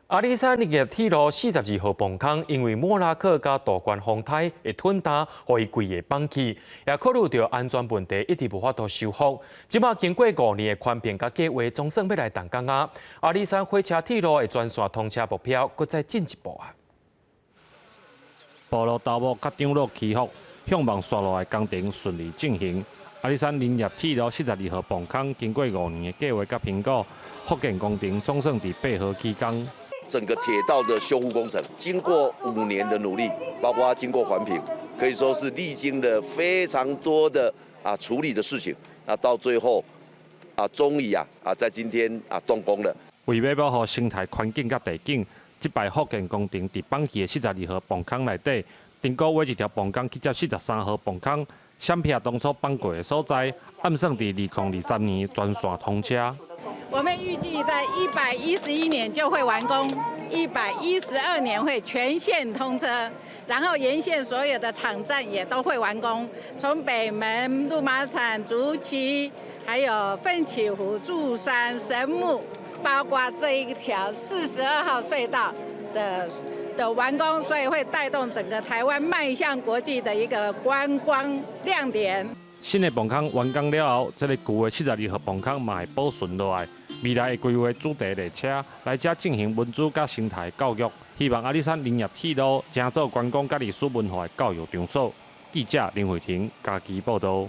阿里山林业铁路42号崩坑，因为莫拉克加大关风台的吞打，互伊规个放弃，也考虑到安全问题，一直无法度修复。即马经过5年的宽片甲计划，总算要来动工啊！阿里山火车铁路的全线通车目标，搁再进一步啊！步路道路甲长路起伏，向望刷路的工程顺利进行。阿里山林业铁路42号崩坑，经过5年的计划甲评估，复建工程总算伫8号起工。整个铁道的修复工程，经过5年的努力，包括经过环评，可以说是历经了非常多的处理的事情，到最后终于在今天动工了。为要保护生态环境甲地景，这摆复建工程伫放弃的42号崩坑内底，定估挖一条崩坑去接43号崩坑，闪避当初放过的所在，暗算伫2023年全线通车。我们预计在111年就会完工，112年会全线通车，然后沿线所有的场站也都会完工，从北门、鹿马场、竹崎，还有奋起湖、祝山、神木，包括这一条42号隧道的完工，所以会带动整个台湾迈向国际的一个观光亮点。新的崩坑完工了后，这个旧的42号崩坑嘛会保存落来。未来会规划主题列车来这进行文资甲生态教育，希望阿里山林业铁路成做观光甲历史文化的教育场所。记者林慧婷家己报道。